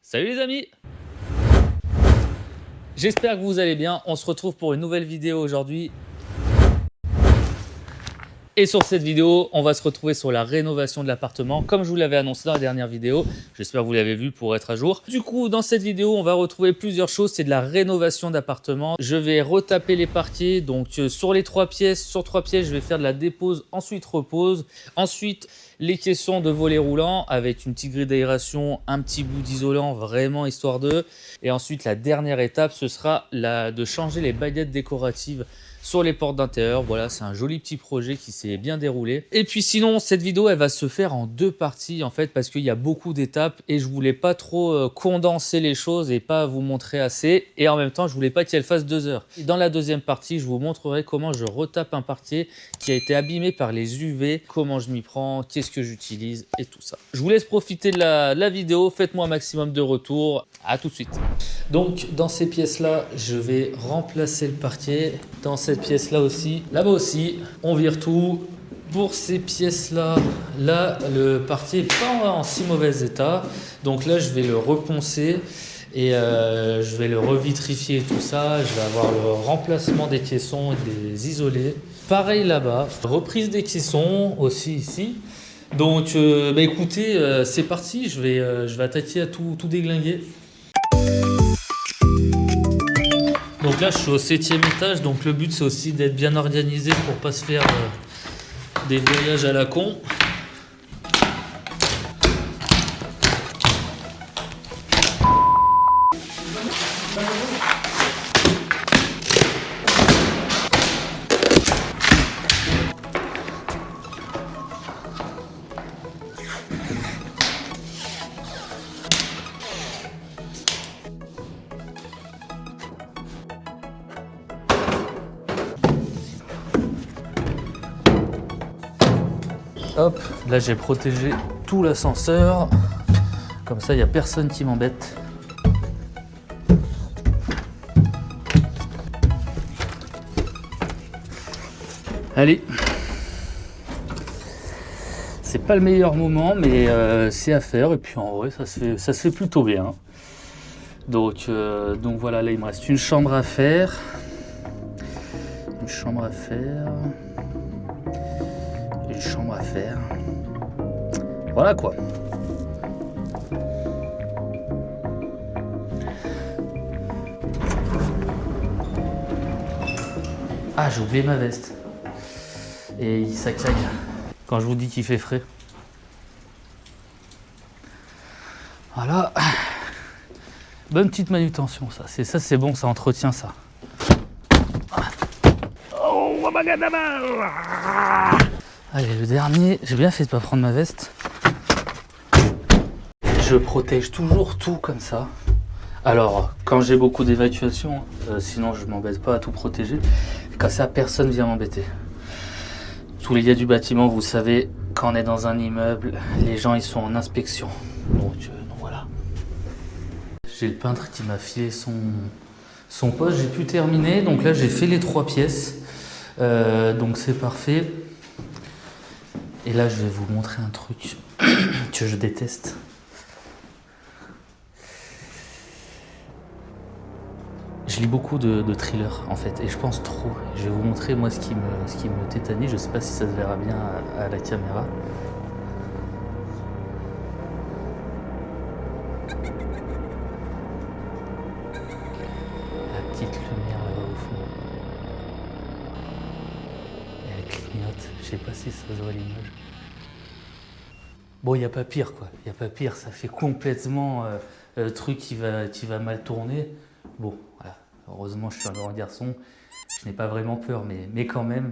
Salut les amis! J'espère que vous allez bien. On se retrouve pour une nouvelle vidéo aujourd'hui. Et sur cette vidéo, on va se retrouver sur la rénovation de l'appartement, comme je vous l'avais annoncé dans la dernière vidéo. J'espère que vous l'avez vu pour être à jour. Du coup, dans cette vidéo, on va retrouver plusieurs choses. C'est de la rénovation d'appartement. Je vais retaper les parquets. Donc, sur les 3 pièces, je vais faire de la dépose, ensuite repose. Ensuite, les caissons de volets roulants avec une petite grille d'aération, un petit bout d'isolant, vraiment histoire d'eux. Et ensuite, la dernière étape, ce sera de changer les baguettes décoratives sur les portes d'intérieur. Voilà, c'est un joli petit projet qui s'est bien déroulé. Et puis sinon, cette vidéo, elle va se faire en 2 parties en fait, parce qu'il y a beaucoup d'étapes et je voulais pas trop condenser les choses et pas vous montrer assez. Et en même temps, je voulais pas qu'elle fasse 2 heures. Et dans la deuxième partie, je vous montrerai comment je retape un parquet qui a été abîmé par les UV, comment je m'y prends, qu'est-ce que j'utilise et tout ça. Je vous laisse profiter de la vidéo. Faites-moi un maximum de retours. À tout de suite. Donc dans ces pièces-là, je vais remplacer le parquet. Dans cette pièce-là aussi, là-bas aussi, on vire tout. Pour ces pièces-là, là, le parquet n'est pas en si mauvais état. Donc là, je vais le reponcer et je vais le revitrifier et tout ça. Je vais avoir le remplacement des caissons et des isolés. Pareil là-bas, reprise des caissons aussi ici. Donc écoutez, c'est parti, je vais attaquer à tout déglinguer. Donc là je suis au 7e étage, donc le but c'est aussi d'être bien organisé pour pas se faire des voyages à la con. Hop, là j'ai protégé tout l'ascenseur, comme ça il n'y a personne qui m'embête. Allez, c'est pas le meilleur moment mais c'est à faire et puis en vrai ça se fait plutôt bien. Donc voilà, là il me reste une chambre à faire. Une chambre à faire. Voilà quoi. Ah, j'ai oublié ma veste. Et ça caille quand je vous dis qu'il fait frais. Voilà. Bonne petite manutention, ça. C'est bon, ça entretient ça. Allez, le dernier, j'ai bien fait de pas prendre ma veste. Je protège toujours tout comme ça. Alors, quand j'ai beaucoup d'évacuation, sinon je m'embête pas à tout protéger. Comme ça, personne vient m'embêter. Tous les gars du bâtiment, vous savez, quand on est dans un immeuble, les gens ils sont en inspection. Donc voilà. J'ai le peintre qui m'a filé son poste, j'ai pu terminer. Donc là, j'ai fait les 3 pièces. Donc c'est parfait. Et là, je vais vous montrer un truc que je déteste. Je lis beaucoup de thrillers en fait, et je pense trop. Je vais vous montrer moi ce qui me tétanise. Je sais pas si ça se verra bien à la caméra. La petite lumière là-bas au fond. Elle clignote. Je sais pas si ça se voit à l'image. Bon, il n'y a pas pire quoi. Il n'y a pas pire. Ça fait complètement truc qui va mal tourner. Bon, voilà. Heureusement, je suis un grand garçon. Je n'ai pas vraiment peur, mais quand même.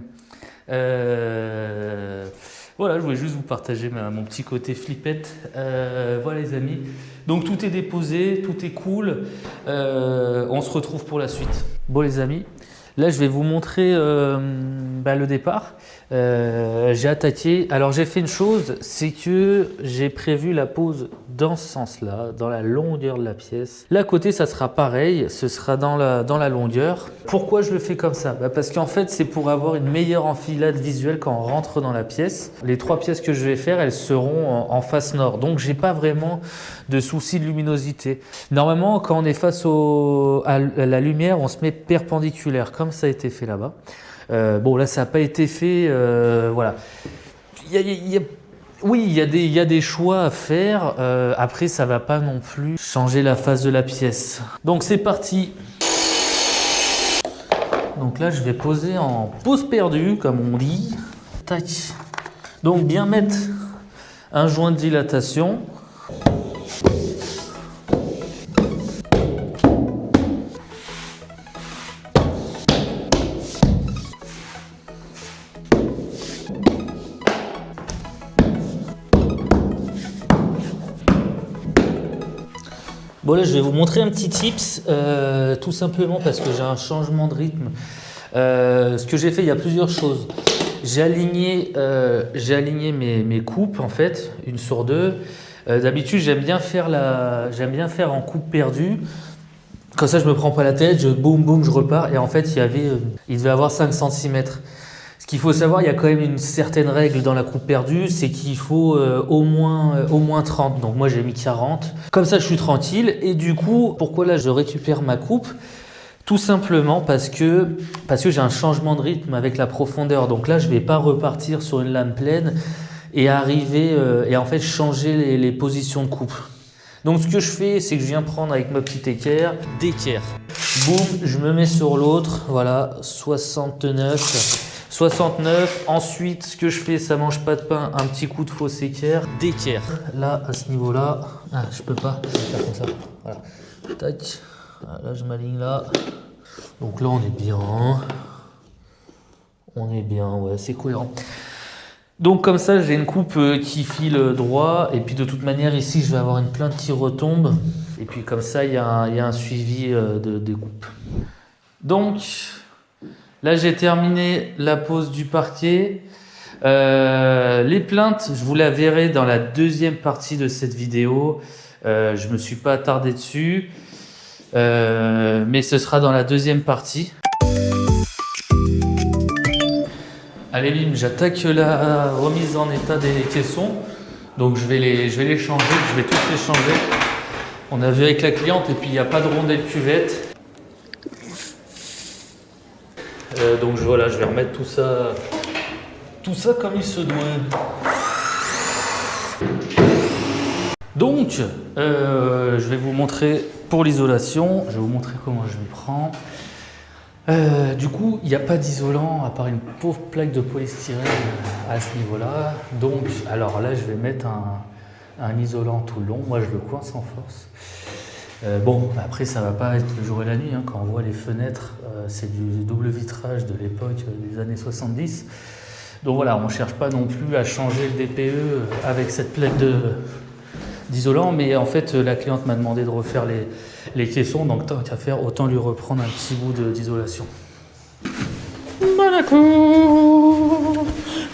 Voilà, je voulais juste vous partager mon petit côté flippette. Voilà les amis. Donc tout est déposé, tout est cool. On se retrouve pour la suite. Bon les amis, là je vais vous montrer le départ. J'ai attaqué. Alors j'ai fait une chose, c'est que j'ai prévu la pose dans ce sens-là, dans la longueur de la pièce. Là, à côté, ça sera pareil, ce sera dans la longueur. Pourquoi je le fais comme ça? Parce qu'en fait, c'est pour avoir une meilleure enfilade visuelle quand on rentre dans la pièce. Les 3 pièces que je vais faire, elles seront en face nord. Donc, j'ai pas vraiment de souci de luminosité. Normalement, quand on est face à la lumière, on se met perpendiculaire, comme ça a été fait là-bas. Bon, là, ça n'a pas été fait, voilà. Oui, il y a des choix à faire. Après, ça va pas non plus changer la face de la pièce. Donc, c'est parti. Donc là, je vais poser en pose perdue, comme on dit. Tac. Donc, bien mettre un joint de dilatation. Bon là je vais vous montrer un petit tips, tout simplement parce que j'ai un changement de rythme. Ce que j'ai fait, il y a plusieurs choses. J'ai aligné mes coupes en fait, une sur deux. D'habitude j'aime bien faire en coupe perdue. Comme ça je me prends pas la tête, boum boum je repars. Et en fait il devait avoir 5 cm. Ce qu'il faut savoir, il y a quand même une certaine règle dans la coupe perdue, c'est qu'il faut au moins 30. Donc moi j'ai mis 40. Comme ça je suis tranquille. Et du coup, pourquoi là je récupère ma coupe? Tout simplement parce que j'ai un changement de rythme avec la profondeur. Donc là je ne vais pas repartir sur une lame pleine et arriver et en fait changer les positions de coupe. Donc ce que je fais, c'est que je viens prendre avec ma petite équerre, d'équerre. Boum, je me mets sur l'autre, voilà, 69. Ensuite, ce que je fais, ça mange pas de pain, un petit coup de fausse équerre, d'équerre. Là, à ce niveau-là, je peux pas faire comme ça. Voilà. Tac. Là, je m'aligne là. Donc là, on est bien. Ouais, c'est cohérent. Donc comme ça, j'ai une coupe qui file droit. Et puis de toute manière, ici, je vais avoir une plainte qui retombe. Et puis comme ça, il y a un suivi des coupes. Donc... Là, j'ai terminé la pose du parquet. Les plaintes, je vous la verrai dans la deuxième partie de cette vidéo. Je ne me suis pas attardé dessus, mais ce sera dans la deuxième partie. Allez, bim, j'attaque la remise en état des caissons. Donc, je vais les changer, je vais tous les changer. On a vu avec la cliente et puis il n'y a pas de rondelle cuvette. Donc voilà, je vais remettre tout ça comme il se doit. Donc, je vais vous montrer pour l'isolation, je vais vous montrer comment je m'y prends. Du coup, il n'y a pas d'isolant à part une pauvre plaque de polystyrène à ce niveau-là. Donc, alors là, je vais mettre un isolant tout le long. Moi, je le coince en force. Bon, après ça va pas être le jour et la nuit, hein. Quand on voit les fenêtres, c'est du double vitrage de l'époque des années 70. Donc voilà, on ne cherche pas non plus à changer le DPE avec cette plaque d'isolant, mais en fait la cliente m'a demandé de refaire les caissons, donc tant qu'à faire, autant lui reprendre un petit bout d'isolation. Monaco,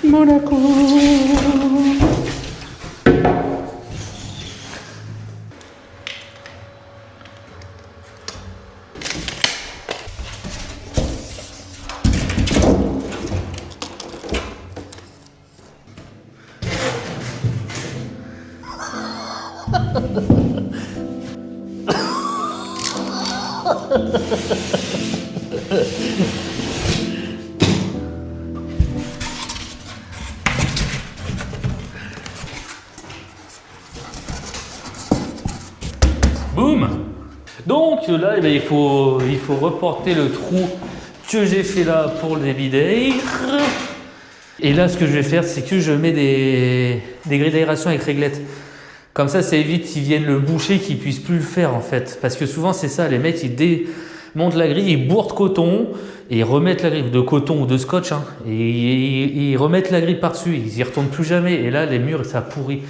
Monaco. Boum. Donc là, eh bien, il faut reporter le trou que j'ai fait là pour le débit d'air. Et là, ce que je vais faire, c'est que je mets des grilles d'aération avec réglette. Comme ça évite qu'ils viennent le boucher, qu'ils ne puissent plus le faire en fait. Parce que souvent, c'est ça, les mecs, ils démontent la grille, ils bourrent de coton et ils remettent la grille de coton ou de scotch. Hein, et ils remettent la grille par-dessus, ils n'y retournent plus jamais. Et là, les murs, ça pourrit.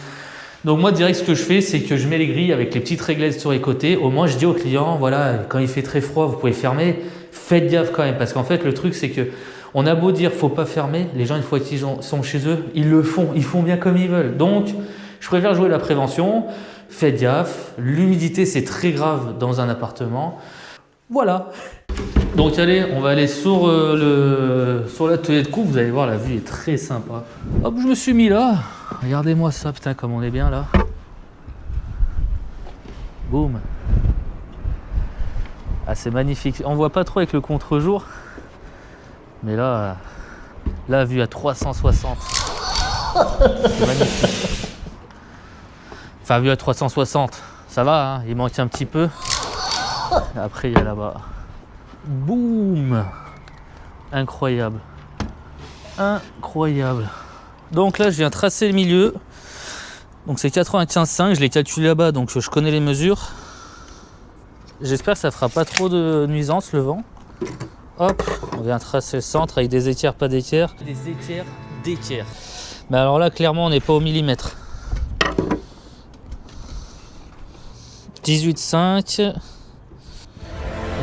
Donc moi, direct, ce que je fais, c'est que je mets les grilles avec les petites réglettes sur les côtés. Au moins, je dis aux clients, voilà, quand il fait très froid, vous pouvez fermer. Faites gaffe quand même. Parce qu'en fait, le truc, c'est que on a beau dire, faut pas fermer. Les gens, une fois qu'ils sont chez eux, ils le font. Ils font bien comme ils veulent. Donc, Je préfère jouer la prévention. Faites gaffe, l'humidité c'est très grave dans un appartement. Voilà. Donc allez, on va aller sur l'atelier de coupe. Vous allez voir, la vue est très sympa. Hop, je me suis mis là. Regardez-moi ça, putain, comme on est bien là. Boum. Ah, c'est magnifique. On voit pas trop avec le contre-jour. Mais là, la vue à 360. C'est magnifique. Enfin, vue à 360. Ça va, hein, il manque un petit peu. Après, il y a là-bas. Boum. Incroyable. Incroyable. Donc là, je viens tracer le milieu. Donc c'est 95,5. Je l'ai calculé là-bas, donc je connais les mesures. J'espère que ça fera pas trop de nuisance, le vent. Hop, on vient tracer le centre avec des équerres, pas d'équerres. Des équerres, d'équerres. Mais alors là, clairement, on n'est pas au millimètre. 18,5.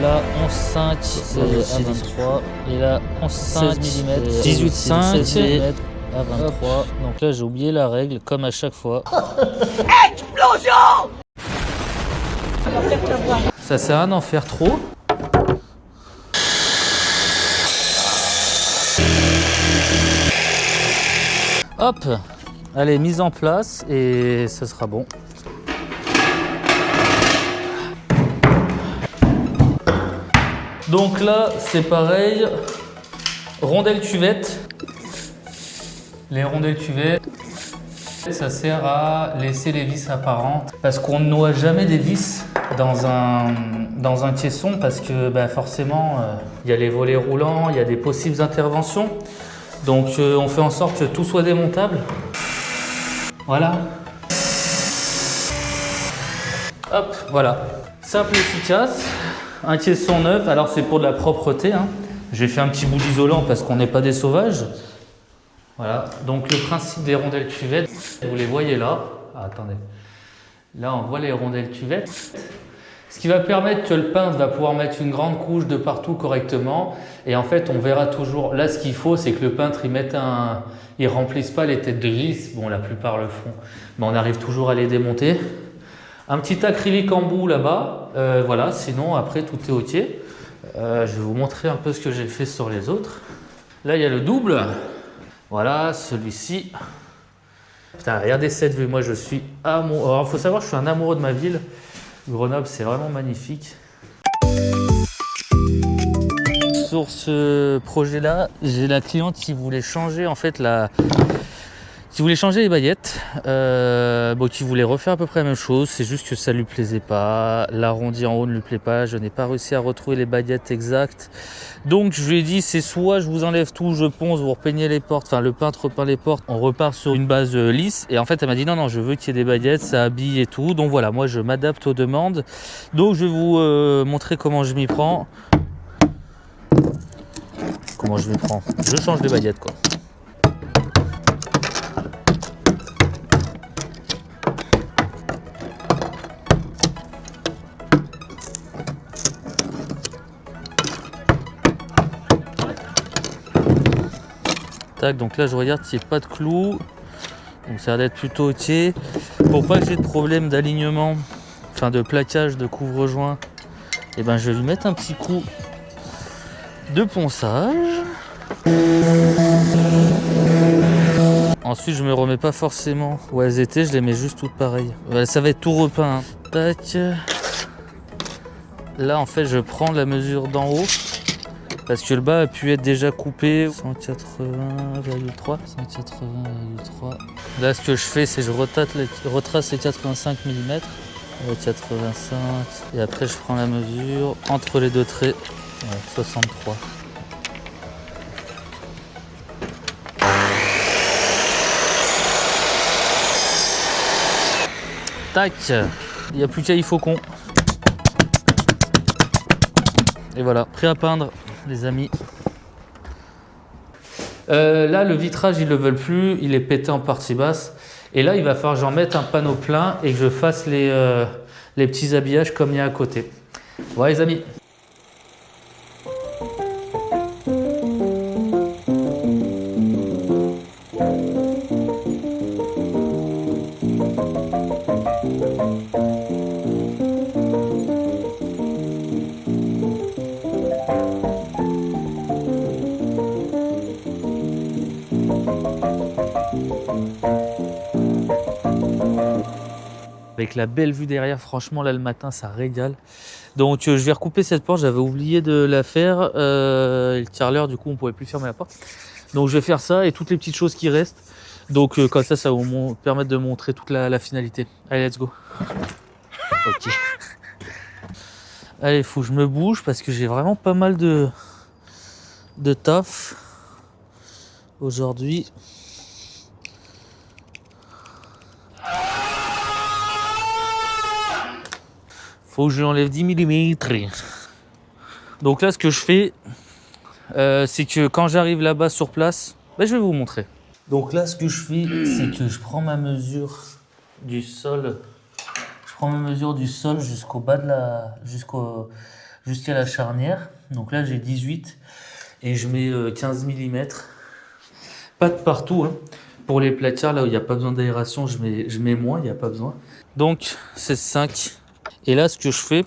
Là, 11,5, c'est à 23. Et là, 11,5 mm. 18,5 à 23. Donc là, j'ai oublié la règle, comme à chaque fois. Explosion! Ça sert à rien d'en faire trop. Hop, allez, mise en place et ce sera bon. Donc là, c'est pareil, rondelle cuvette. Les rondelles cuvettes, ça sert à laisser les vis apparentes parce qu'on ne noie jamais des vis dans un caisson parce que forcément, il y a les volets roulants, il y a des possibles interventions. Donc on fait en sorte que tout soit démontable. Voilà. Hop, voilà. Simple et efficace. Un caisson neuf, alors c'est pour de la propreté. Hein. J'ai fait un petit bout d'isolant parce qu'on n'est pas des sauvages. Voilà, donc le principe des rondelles cuvettes, vous les voyez là. Ah, attendez. Là, on voit les rondelles cuvettes. Ce qui va permettre que le peintre va pouvoir mettre une grande couche de partout correctement. Et en fait, on verra toujours. Là, ce qu'il faut, c'est que le peintre, il remplisse pas les têtes de vis. Bon, la plupart le font. Mais on arrive toujours à les démonter. Un petit acrylique en bout là-bas. Voilà, sinon, après, tout est OK. Je vais vous montrer un peu ce que j'ai fait sur les autres. Là, il y a le double. Voilà, celui-ci. Putain, regardez cette vue. Moi, je suis amoureux. Alors, il faut savoir que je suis un amoureux de ma ville. Grenoble, c'est vraiment magnifique. Sur ce projet-là, j'ai la cliente qui voulait changer en fait qui voulait changer les baguettes, qui voulait refaire à peu près la même chose, c'est juste que ça lui plaisait pas, l'arrondi en haut ne lui plaît pas, je n'ai pas réussi à retrouver les baguettes exactes. Donc je lui ai dit c'est soit je vous enlève tout, je ponce, vous repeignez les portes, enfin le peintre repeint les portes, on repart sur une base lisse. Et en fait elle m'a dit non, je veux qu'il y ait des baguettes, ça habille et tout. Donc voilà, moi je m'adapte aux demandes. Donc je vais vous montrer comment je m'y prends. Comment je m'y prends? Je change les baguettes quoi. Tac, donc là je regarde s'il n'y a pas de clous. Donc ça a l'air d'être plutôt OK. Pour pas que j'ai de problème d'alignement, enfin de plaquage, de couvre-joint, et ben je vais lui mettre un petit coup de ponçage. Ensuite je me remets pas forcément où elles étaient, je les mets juste toutes pareilles. Ça va être tout repeint. Hein. Tac. Là en fait je prends la mesure d'en haut. Parce que le bas a pu être déjà coupé. 180,3. 180,3. Là, ce que je fais, c'est que je retrace les 85 mm. 85. Et après, je prends la mesure entre les deux traits. Ouais, 63. Tac. Il n'y a plus qu'à il faucon. Et voilà, prêt à peindre. Les amis, là le vitrage ils le veulent plus, il est pété en partie basse et là il va falloir que j'en mette un panneau plein et que je fasse les petits habillages comme il y a à côté. Voilà les amis. Avec la belle vue derrière, franchement là le matin ça régale. Donc je vais recouper cette porte, j'avais oublié de la faire. Le tiers-l'heure du coup on pouvait plus fermer la porte. Donc je vais faire ça et toutes les petites choses qui restent. Donc comme ça va vous permettre de montrer toute la finalité. Allez, let's go. Ok. Allez, faut que je me bouge parce que j'ai vraiment pas mal de taf aujourd'hui. Faut que je lui enlève 10 mm. Donc là, ce que je fais, c'est que quand j'arrive là-bas sur place, je vais vous montrer. Donc là, ce que je fais, c'est que je prends ma mesure du sol. Je prends ma mesure du sol jusqu'au bas de jusqu'à la charnière. Donc là, j'ai 18 et je mets 15 mm. Pas de partout, hein. Pour les platières, là où il n'y a pas besoin d'aération, je mets moins, il n'y a pas besoin. Donc, c'est 5. Et là, ce que je fais,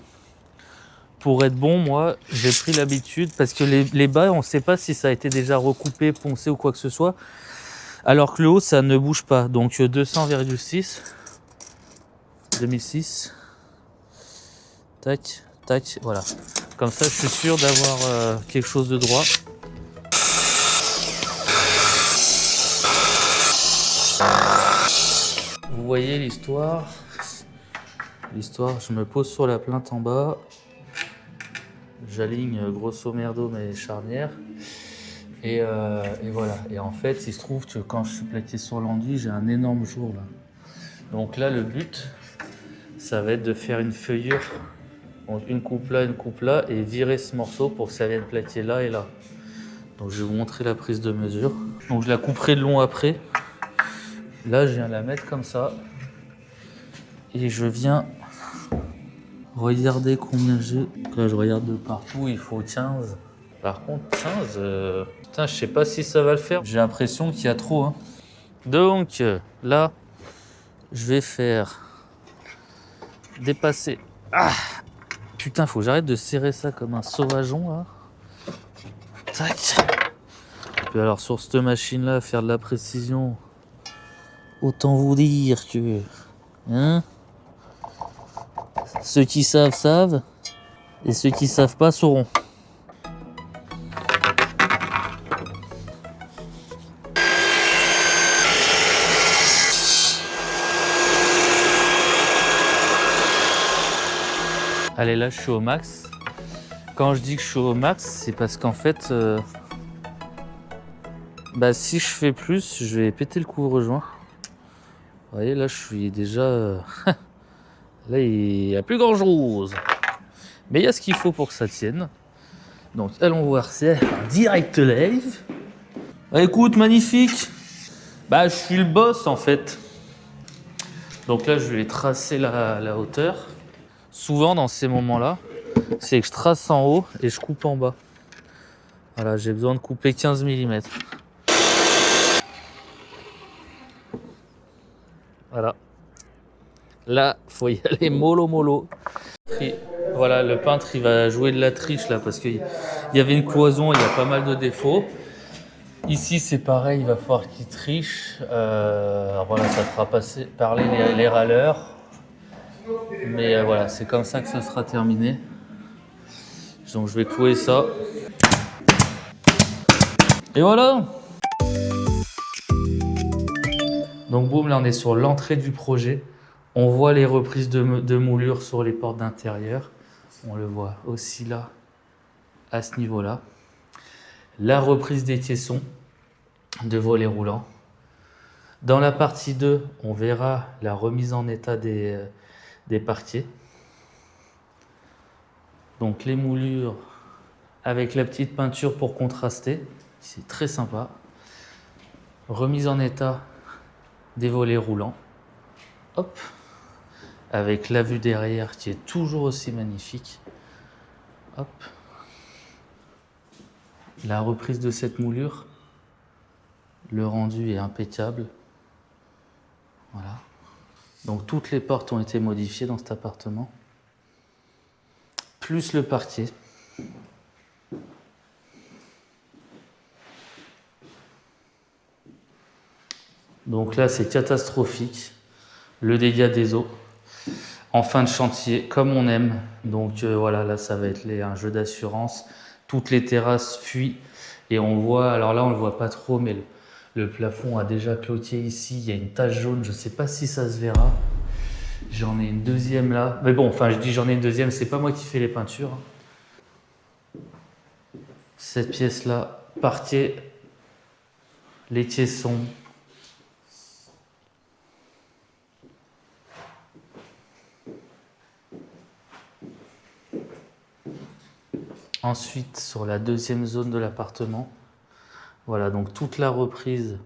pour être bon, moi, j'ai pris l'habitude, parce que les bas, on ne sait pas si ça a été déjà recoupé, poncé ou quoi que ce soit, alors que le haut, ça ne bouge pas. Donc 200,6, 2006, tac, tac, voilà. Comme ça, je suis sûr d'avoir quelque chose de droit. Vous voyez l'histoire. L'histoire, je me pose sur la plainte en bas. J'aligne grosso merdo mes charnières. Et voilà. Et en fait, il se trouve que quand je suis plaqué sur l'enduit, j'ai un énorme jour là. Donc là, le but, ça va être de faire une feuillure. Donc une coupe là, et virer ce morceau pour que ça vienne plaquer là et là. Donc je vais vous montrer la prise de mesure. Donc je la couperai de long après. Là, je viens la mettre comme ça. Et je viens regarder combien j'ai. Là, je regarde de partout, il faut 15. Par contre, 15, putain, je sais pas si ça va le faire. J'ai l'impression qu'il y a trop. Hein. Donc, là, je vais faire dépasser. Ah, putain, faut que j'arrête de serrer ça comme un sauvageon, là. Tac. Puis alors, sur cette machine-là, faire de la précision, autant vous dire que... Hein, ceux qui savent, savent. Et ceux qui savent pas, sauront. Allez, là, je suis au max. Quand je dis que je suis au max, c'est parce qu'en fait, si je fais plus, je vais péter le couvre-joint. Vous voyez, là, je suis déjà... là, il n'y a plus grand-chose. Mais il y a ce qu'il faut pour que ça tienne. Donc, allons voir ça en direct live. Écoute, magnifique. Je suis le boss, en fait. Donc là, je vais tracer la hauteur. Souvent, dans ces moments-là, c'est que je trace en haut et je coupe en bas. Voilà, j'ai besoin de couper 15 mm. Voilà. Là, faut y aller mollo. Voilà, le peintre, il va jouer de la triche là parce qu'il y avait une cloison, il y a pas mal de défauts. Ici, c'est pareil, il va falloir qu'il triche. Voilà, ça fera parler les râleurs. Mais voilà, c'est comme ça que ça sera terminé. Donc, je vais clouer ça. Et voilà! Donc, boum, là, on est sur l'entrée du projet. On voit les reprises de moulures sur les portes d'intérieur. On le voit aussi là, à ce niveau-là. La reprise des caissons de volets roulants. Dans la partie 2, on verra la remise en état des parquets. Donc les moulures avec la petite peinture pour contraster. C'est très sympa. Remise en état des volets roulants. Hop. Avec la vue derrière qui est toujours aussi magnifique. Hop. La reprise de cette moulure. Le rendu est impeccable. Voilà. Donc toutes les portes ont été modifiées dans cet appartement. Plus le parquet. Donc là, c'est catastrophique. Le dégât des eaux. En fin de chantier, comme on aime. Donc voilà, là, ça va être un jeu d'assurance. Toutes les terrasses fuient. Et on voit, alors là, on ne le voit pas trop, mais le plafond a déjà cloqué ici. Il y a une tache jaune. Je ne sais pas si ça se verra. J'en ai une deuxième là. Mais bon, enfin, je dis j'en ai une deuxième. C'est pas moi qui fais les peintures. Cette pièce-là, parquet. Les caissons. Ensuite, sur la deuxième zone de l'appartement, voilà, donc toute la reprise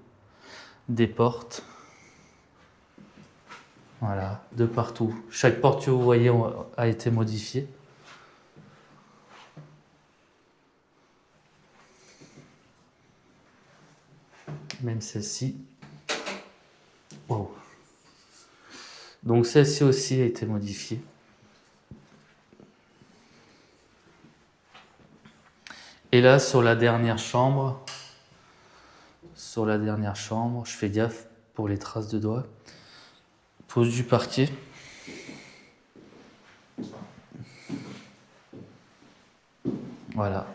des portes. Voilà, de partout. Chaque porte que vous voyez a été modifiée. Même celle-ci. Wow. Donc celle-ci aussi a été modifiée. Et là, sur la dernière chambre, je fais gaffe pour les traces de doigts. Pose du parquet. Voilà.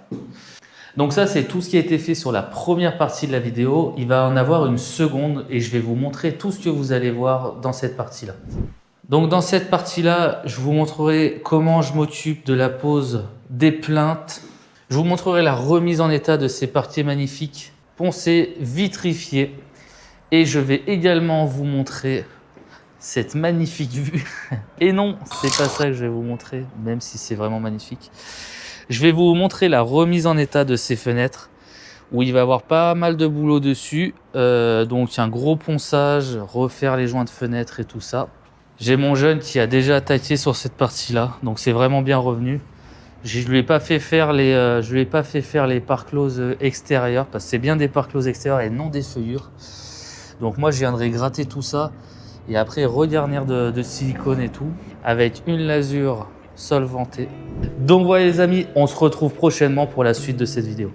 Donc ça, c'est tout ce qui a été fait sur la première partie de la vidéo. Il va en avoir une seconde et je vais vous montrer tout ce que vous allez voir dans cette partie-là. Donc dans cette partie-là, je vous montrerai comment je m'occupe de la pose des plinthes. Je vous montrerai la remise en état de ces parquets magnifiques, poncés, vitrifiés. Et je vais également vous montrer cette magnifique vue. Et non, c'est pas ça que je vais vous montrer, même si c'est vraiment magnifique. Je vais vous montrer la remise en état de ces fenêtres, où il va y avoir pas mal de boulot dessus. Donc un gros ponçage, refaire les joints de fenêtres et tout ça. J'ai mon jeune qui a déjà attaqué sur cette partie-là, donc c'est vraiment bien revenu. Je lui ai pas fait faire les pare-closes extérieures parce que c'est bien des pare-closes extérieures et non des feuillures. Donc moi je viendrai gratter tout ça et après regarnir de silicone et tout avec une lasure solvantée. Donc voilà les amis, on se retrouve prochainement pour la suite de cette vidéo.